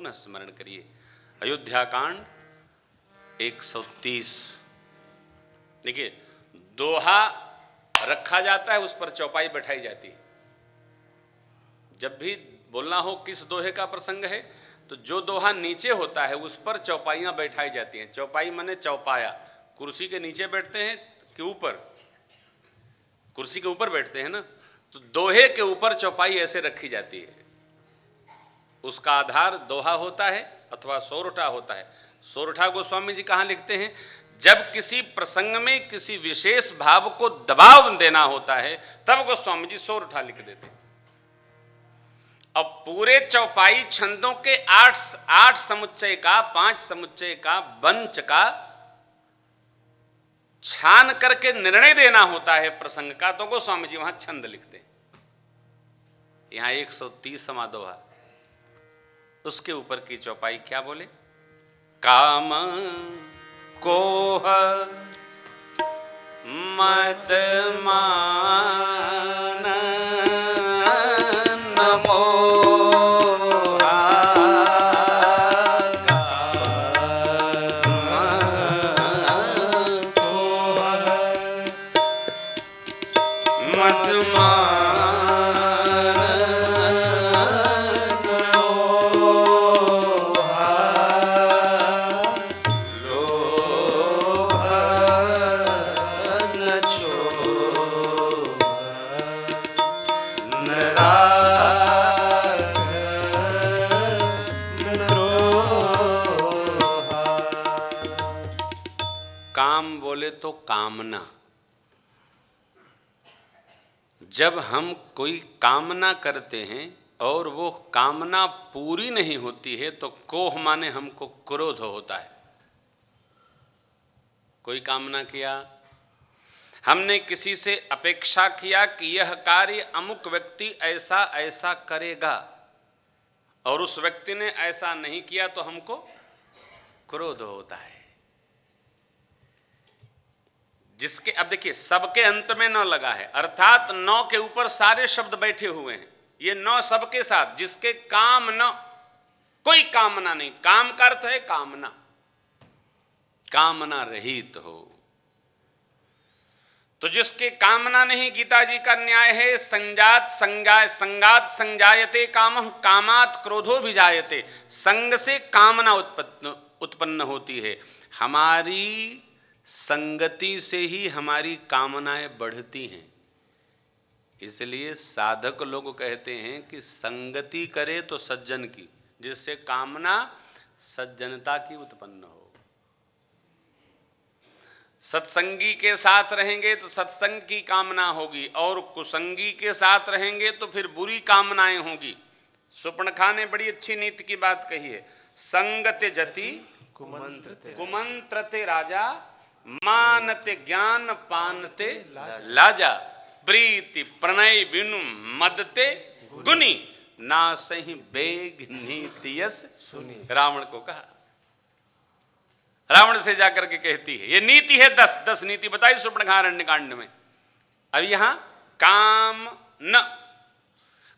पुनः स्मरण करिए। अयोध्या कांड 130। देखिए, दोहा रखा जाता है, उस पर चौपाई बैठाई जाती है। जब भी बोलना हो किस दोहे का प्रसंग है, तो जो दोहा नीचे होता है उस पर चौपाइयां बैठाई जाती हैं। चौपाई माने चौपाया, कुर्सी के नीचे बैठते हैं कि ऊपर? कुर्सी के ऊपर बैठते हैं ना, तो दोहे के ऊपर चौपाई ऐसे रखी जाती है। उसका आधार दोहा होता है अथवा सोरठा होता है। सोरठा गोस्वामी जी कहाँ लिखते हैं? जब किसी प्रसंग में किसी विशेष भाव को दबाव देना होता है तब गोस्वामी जी सोरठा लिख देते हैं। अब पूरे चौपाई छंदों के आठ समुच्चय का, 5 समुच्चय का, वंच का छान करके निर्णय देना होता है प्रसंग का, तो गोस्वामी जी वहां छंद लिखते हैं। यहां 130वां दोहा, उसके ऊपर की चौपाई क्या बोले? काम कोह मद मान नमो तो कामना। जब हम कोई कामना करते हैं और वो कामना पूरी नहीं होती है तो कोह माने हमको क्रोध होता है। कोई कामना किया, हमने किसी से अपेक्षा किया कि यह कार्य अमुक व्यक्ति ऐसा ऐसा करेगा और उस व्यक्ति ने ऐसा नहीं किया तो हमको क्रोध होता है। जिसके, अब देखिए, सबके अंत में न लगा है, अर्थात 9 के ऊपर सारे शब्द बैठे हुए हैं। ये 9 सबके साथ, जिसके काम न, कोई कामना नहीं, काम का अर्थ है कामना, कामना रहित हो। तो जिसके कामना नहीं, गीता जी का न्याय है, संजात संजायते कामः कामात् क्रोधो भिजायते। संग से कामना उत्पन्न होती है। हमारी संगति से ही हमारी कामनाएं बढ़ती हैं। इसलिए साधक लोग कहते हैं कि संगति करे तो सज्जन की, जिससे कामना सज्जनता की उत्पन्न हो। सत्संगी के साथ रहेंगे तो सत्संग की कामना होगी, और कुसंगी के साथ रहेंगे तो फिर बुरी कामनाएं होगी। सुपर्णखा ने बड़ी अच्छी नीति की बात कही है, संगते जति कुमंत्रते राजा, मानते ज्ञान पानते लाजा, प्रीति प्रणय बिनु मदते गुनी, ना सही बेग नीति यस सुनी। रावण को कहा, रावण से जाकर के कहती है, ये नीति है 10 नीति बताई सुपर्णखारण्य कांड में। अब यहां काम न,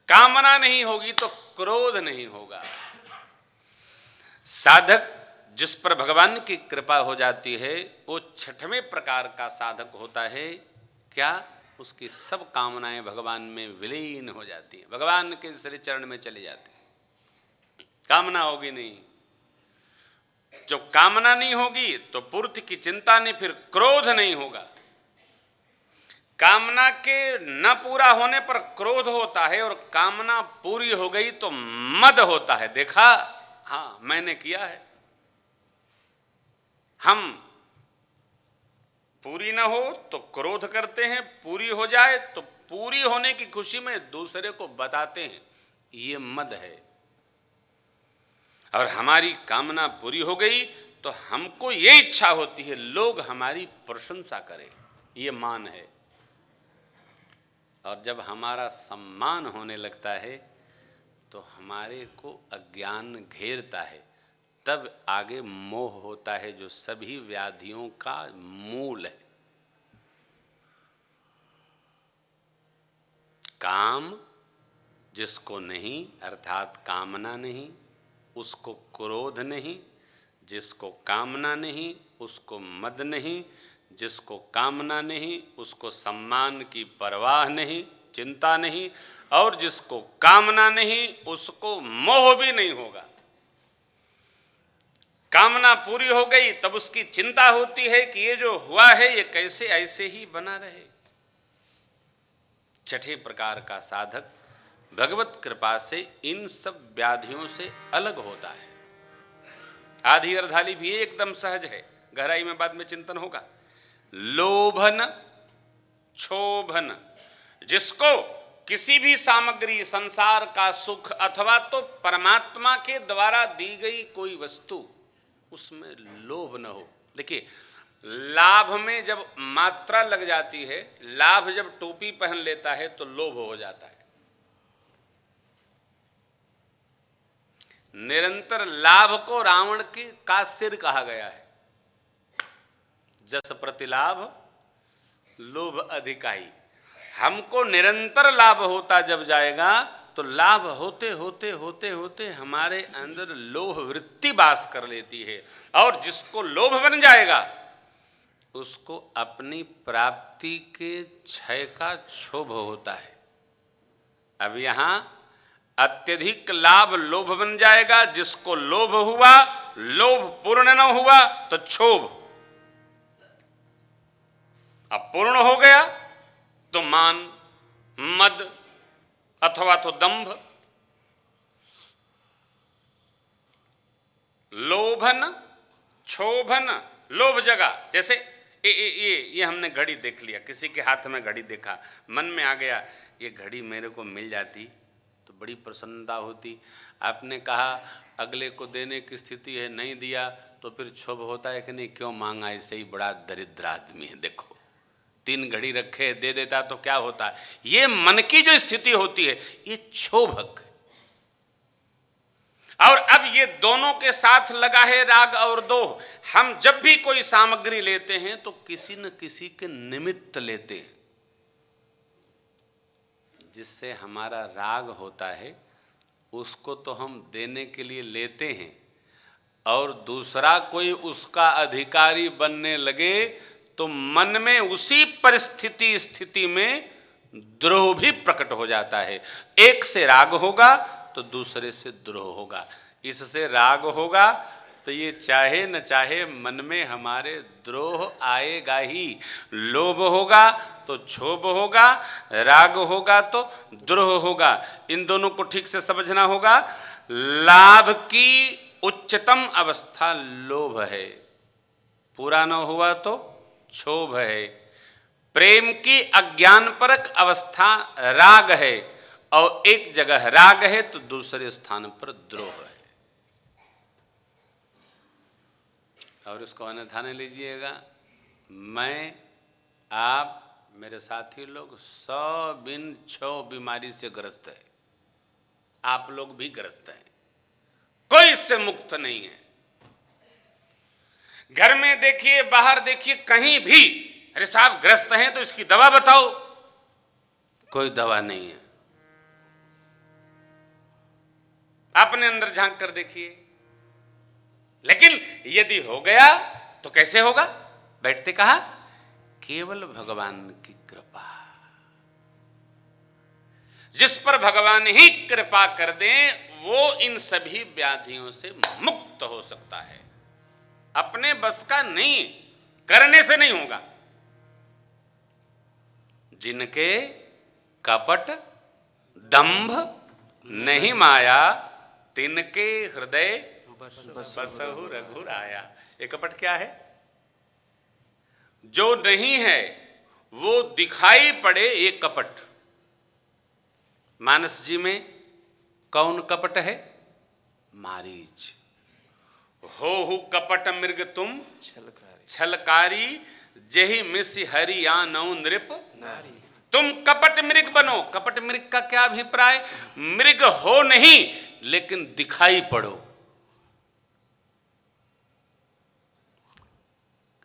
कामना नहीं होगी तो क्रोध नहीं होगा। साधक जिस पर भगवान की कृपा हो जाती है वो 6वें प्रकार का साधक होता है। क्या? उसकी सब कामनाएं भगवान में विलीन हो जाती हैं, भगवान के श्री चरण में चली जाती है, कामना होगी नहीं। जो कामना नहीं होगी तो पूर्ति की चिंता नहीं, फिर क्रोध नहीं होगा। कामना के न पूरा होने पर क्रोध होता है, और कामना पूरी हो गई तो मद होता है। देखा, हाँ मैंने किया है। हम पूरी ना हो तो क्रोध करते हैं, पूरी हो जाए तो पूरी होने की खुशी में दूसरे को बताते हैं, ये मद है। और हमारी कामना पूरी हो गई तो हमको ये इच्छा होती है लोग हमारी प्रशंसा करें, ये मान है। और जब हमारा सम्मान होने लगता है तो हमारे को अज्ञान घेरता है, तब आगे मोह होता है, जो सभी व्याधियों का मूल है। काम जिसको नहीं, अर्थात कामना नहीं, उसको क्रोध नहीं, जिसको कामना नहीं उसको मद नहीं, जिसको कामना नहीं उसको सम्मान की परवाह नहीं, चिंता नहीं, और जिसको कामना नहीं उसको मोह भी नहीं होगा। कामना पूरी हो गई तब उसकी चिंता होती है कि ये जो हुआ है ये कैसे ऐसे ही बना रहे। छठे प्रकार का साधक भगवत कृपा से इन सब व्याधियों से अलग होता है। आधी अर्धाली भी एकदम सहज है, गहराई में बाद में चिंतन होगा। लोभन क्षोभन, जिसको किसी भी सामग्री, संसार का सुख अथवा तो परमात्मा के द्वारा दी गई कोई वस्तु, उसमें लोभ न हो। देखिए, लाभ में जब मात्रा लग जाती है, लाभ जब टोपी पहन लेता है तो लोभ हो जाता है। निरंतर लाभ को रावण का सिर कहा गया है। जस प्रतिलाभ लोभ अधिकाई। हमको निरंतर लाभ होता जब जाएगा तो लाभ होते होते होते होते हमारे अंदर लोभ वृत्ति वास कर लेती है, और जिसको लोभ बन जाएगा उसको अपनी प्राप्ति के क्षय का क्षोभ होता है। अब यहां अत्यधिक लाभ लोभ बन जाएगा, जिसको लोभ हुआ, लोभ पूर्ण न हुआ तो क्षोभ, अब पूर्ण हो गया तो मान, मद अथवा तो दंभ। लोभन क्षोभन, लोभ जगा, जैसे ये हमने घड़ी देख लिया, किसी के हाथ में घड़ी देखा, मन में आ गया ये घड़ी मेरे को मिल जाती तो बड़ी प्रसन्नता होती। आपने कहा अगले को देने की स्थिति है, नहीं दिया तो फिर क्षोभ होता है कि नहीं, क्यों मांगा, इससे ही बड़ा दरिद्र आदमी है, देखो 3 घड़ी रखे दे देता तो क्या होता। ये मन की जो स्थिति होती है ये क्षोभक। और अब ये दोनों के साथ लगा है राग और दोह। हम जब भी कोई सामग्री लेते हैं तो किसी न किसी के निमित्त लेते हैं, जिससे हमारा राग होता है उसको तो हम देने के लिए लेते हैं, और दूसरा कोई उसका अधिकारी बनने लगे तो मन में उसी परिस्थिति स्थिति में द्रोह भी प्रकट हो जाता है। एक से राग होगा तो दूसरे से द्रोह होगा। इससे राग होगा तो ये चाहे न चाहे मन में हमारे द्रोह आएगा ही। लोभ होगा तो क्षोभ होगा, राग होगा तो द्रोह होगा। इन दोनों को ठीक से समझना होगा। लाभ की उच्चतम अवस्था लोभ है, पूरा न हुआ तो क्षोभ है। प्रेम की अज्ञानपरक अवस्था राग है, और एक जगह राग है तो दूसरे स्थान पर द्रोह है। और इसको अन्यथा न लीजिएगा। मैं, आप, मेरे साथी लोग 100 बिन 6 बीमारी से ग्रस्त है। आप लोग भी ग्रस्त हैं, कोई इससे मुक्त नहीं है। घर में देखिए, बाहर देखिए, कहीं भी, अरे साहब ग्रस्त हैं तो इसकी दवा बताओ, कोई दवा नहीं है। अपने अंदर झांक कर देखिए। लेकिन यदि हो गया तो कैसे होगा? बैठते कहा, केवल भगवान की कृपा। जिस पर भगवान ही कृपा कर दें वो इन सभी व्याधियों से मुक्त हो सकता है। अपने बस का नहीं, करने से नहीं होगा। जिनके कपट दंभ नहीं माया, तिनके हृदय बसहु रघुराया। ये कपट क्या है? जो नहीं है वो दिखाई पड़े, ये कपट। मानस जी में कौन कपट है? मारीच। हो कपट मृग तुम छलकारी, जेहि मिसि हरिया नौ नृप नारी। तुम कपट मृग बनो। कपट मृग का क्या अभिप्राय? मृग हो नहीं लेकिन दिखाई पड़ो।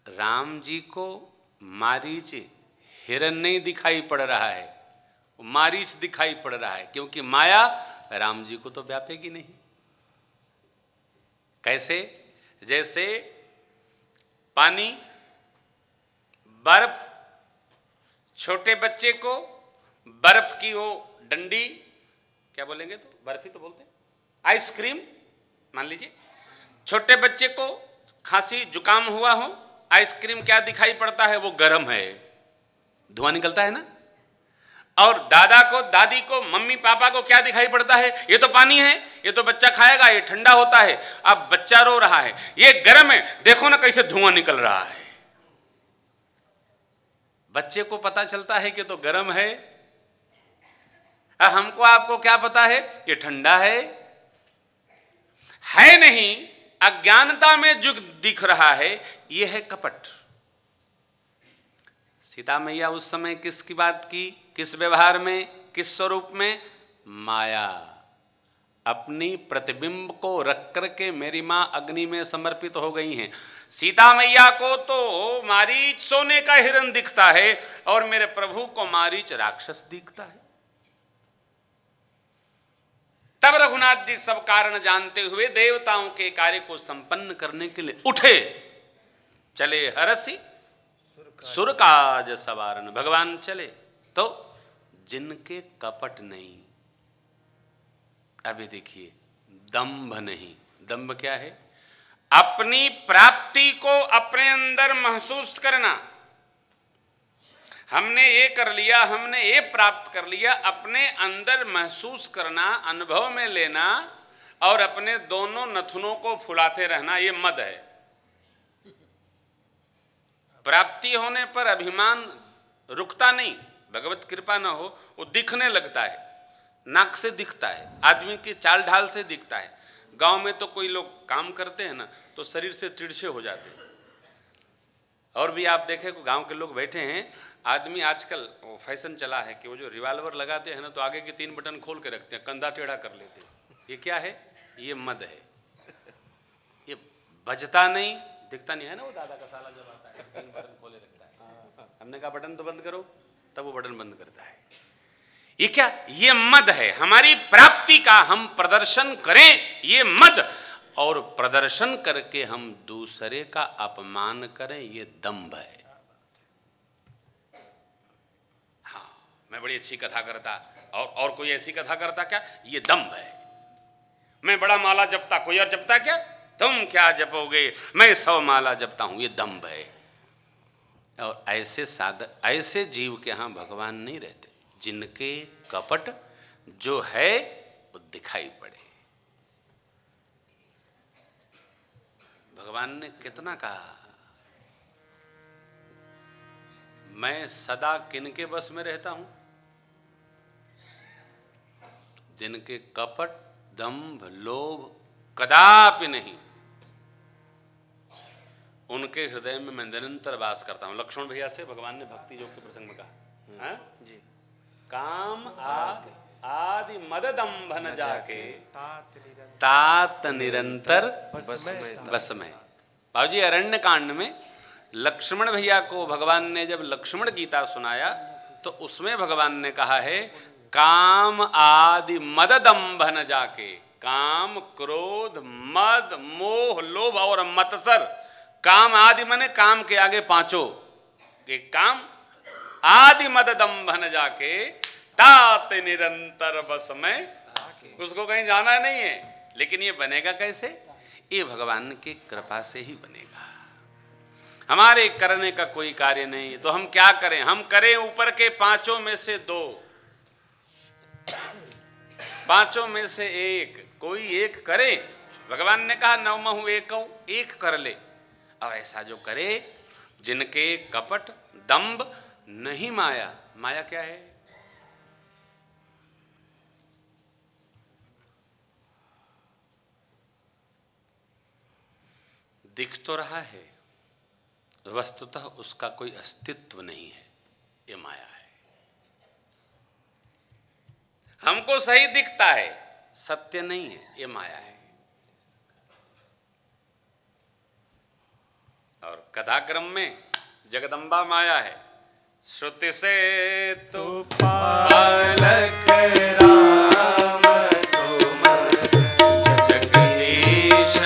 राम जी को मारीच हिरण नहीं दिखाई पड़ रहा है, मारीच दिखाई पड़ रहा है, क्योंकि माया राम जी को तो व्यापेगी नहीं। कैसे? जैसे पानी, बर्फ, छोटे बच्चे को बर्फ की वो डंडी, क्या बोलेंगे, तो बर्फ ही तो बोलते हैं, आइसक्रीम मान लीजिए, छोटे बच्चे को खांसी जुकाम हुआ हो, आइसक्रीम क्या दिखाई पड़ता है? वो गर्म है, धुआं निकलता है ना। और दादा को, दादी को, मम्मी पापा को क्या दिखाई पड़ता है? ये तो पानी है, ये तो बच्चा खाएगा, ये ठंडा होता है। अब बच्चा रो रहा है, ये गर्म है, देखो ना कैसे धुआं निकल रहा है। बच्चे को पता चलता है कि तो गर्म है, हमको आपको क्या पता है? ये ठंडा है नहीं। अज्ञानता में जो दिख रहा है ये है कपट। सीता मैया उस समय किसकी बात की? किस व्यवहार में, किस स्वरूप में? माया। अपनी प्रतिबिंब को रख करके मेरी मां अग्नि में समर्पित हो गई हैं। सीता मैया को तो मारीच सोने का हिरण दिखता है और मेरे प्रभु को मारीच राक्षस दिखता है। तब रघुनाथ जी सब कारण जानते हुए देवताओं के कार्य को संपन्न करने के लिए उठे, चले हरसी सुरकाज सवारन। भगवान चले तो जिनके कपट नहीं। अभी देखिए, दंभ नहीं। दंभ क्या है? अपनी प्राप्ति को अपने अंदर महसूस करना। हमने ये कर लिया, हमने ये प्राप्त कर लिया, अपने अंदर महसूस करना, अनुभव में लेना और अपने दोनों नथुनों को फुलाते रहना, ये मद है। प्राप्ति होने पर अभिमान रुकता नहीं, भगवत कृपा न हो वो दिखने लगता है, नाक से दिखता है, आदमी की चाल ढाल से दिखता है। गांव में तो कोई लोग काम करते हैं ना तो शरीर से तिरछे हो जाते हैं। और भी आप देखें, गांव के लोग बैठे हैं, आदमी आजकल वो फैशन चला है कि वो जो रिवॉल्वर लगाते हैं ना तो आगे के 3 बटन खोल के रखते हैं, कंधा टेढ़ा कर लेते हैं। ये क्या है? ये मद है। ये बजता नहीं, दिखता नहीं है ना। वो दादा का साला जब आता है 3 बटन खोले रखता है, हमने कहा बटन तो बंद करो, तब वो बटन बंद करता है। ये क्या? ये मद है। हमारी प्राप्ति का हम प्रदर्शन करें, ये मद। और प्रदर्शन करके हम दूसरे का अपमान करें, ये दंभ है। हाँ, मैं बड़ी अच्छी कथा करता और कोई ऐसी कथा करता क्या? ये दंभ है। मैं बड़ा माला जपता, कोई और जपता क्या? तुम क्या जपोगे, मैं 100 माला जपता हूं, ये दंभ है। और ऐसे साधक, ऐसे जीव के यहां भगवान नहीं रहते, जिनके कपट जो है वो दिखाई पड़े। भगवान ने कितना कहा, मैं सदा किनके बस में रहता हूं? जिनके कपट, दंभ, लोभ कदापि नहीं, उनके हृदय में मैं निरंतर वास करता हूं। लक्ष्मण भैया से भगवान ने भक्ति योग के प्रसंग में कहा, जी, काम आदि मद दंभ न जाके तात निरंतर बस में। बाबूजी, अरण्य कांड में लक्ष्मण भैया को भगवान ने जब लक्ष्मण गीता सुनाया तो उसमें भगवान ने कहा है, काम आदि मद दंभ न जाके। काम, क्रोध, मद, मोह, लोभ और मत्सर। काम आदि माने काम के आगे पांचों के काम, आदि मद दंभ न जाके तात निरंतर बस में। उसको कहीं जाना नहीं है। लेकिन ये बनेगा कैसे? ये भगवान की कृपा से ही बनेगा। हमारे करने का कोई कार्य नहीं। तो हम क्या करें? हम करें ऊपर के 5 में से 2, 5 में से 1, कोई एक करे। भगवान ने कहा नवमहु एकौ, एक कर ले। और ऐसा जो करे जिनके कपट, दंभ नहीं माया। माया क्या है? दिख तो रहा है, वस्तुतः उसका कोई अस्तित्व नहीं है, ये माया है। हमको सही दिखता है, सत्य नहीं है, ये माया है। और कथाक्रम में जगदम्बा माया है। श्रुति से तो पालक राम तुम जगदीश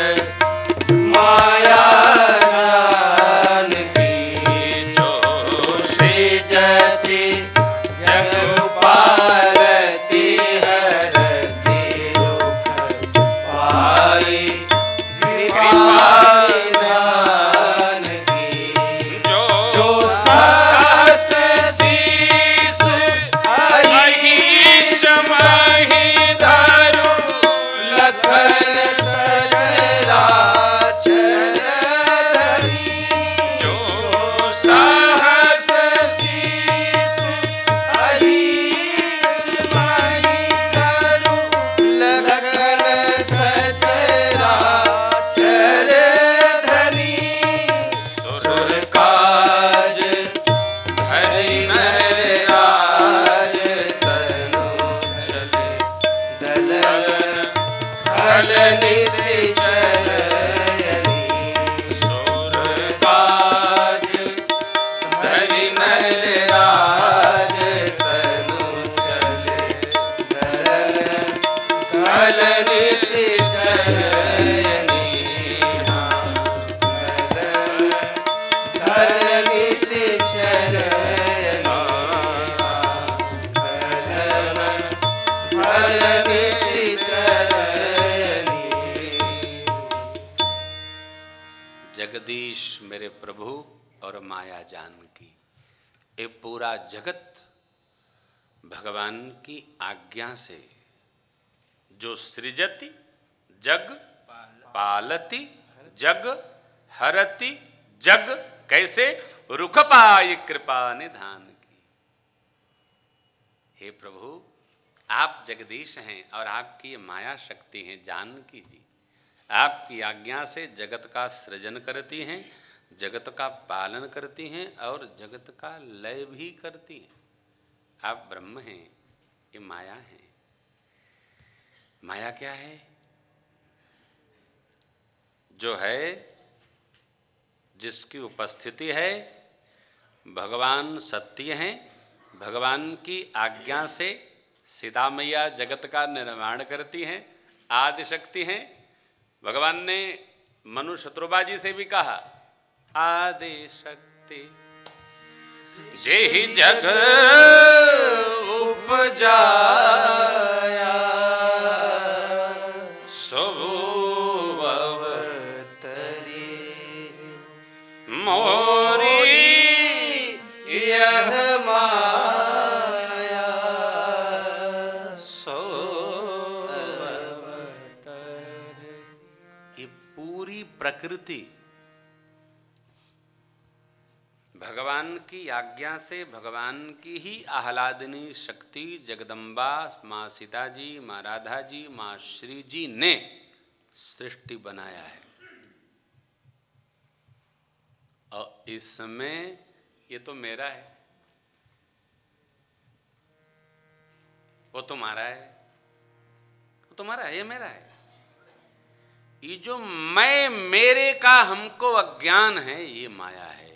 से चरण धरनी से चरनी। जगदीश मेरे प्रभु और माया जानकी, ये पूरा जगत भगवान की आज्ञा से जो सृजति जग पालती जग हरति जग, कैसे रुख पाई कृपा निधान की। हे प्रभु, आप जगदीश हैं और आपकी ये माया शक्ति है जानकी जी, आपकी आज्ञा से जगत का सृजन करती हैं, जगत का पालन करती हैं और जगत का लय भी करती हैं। आप ब्रह्म हैं, ये माया है। माया क्या है? जो है, जिसकी उपस्थिति है, भगवान सत्य हैं, भगवान की आज्ञा से सीता मैया जगत का निर्माण करती हैं, आदि शक्ति हैं। भगवान ने मनु शत्रुबा जी से भी कहा, आदि शक्ति जेहि जग उपजाया सबूब अवतरी मोरी यह माया सोब अवतरी। ये पूरी प्रकृति भगवान की आज्ञा से, भगवान की ही आह्लादनी शक्ति जगदम्बा माँ सीता जी, माँ राधा जी, माँ श्री जी ने सृष्टि बनाया है। और इसमें ये तो मेरा है, वो तुम्हारा है, वो तुम्हारा है, ये मेरा है। ये जो मैं मेरे का हमको अज्ञान है, ये माया है।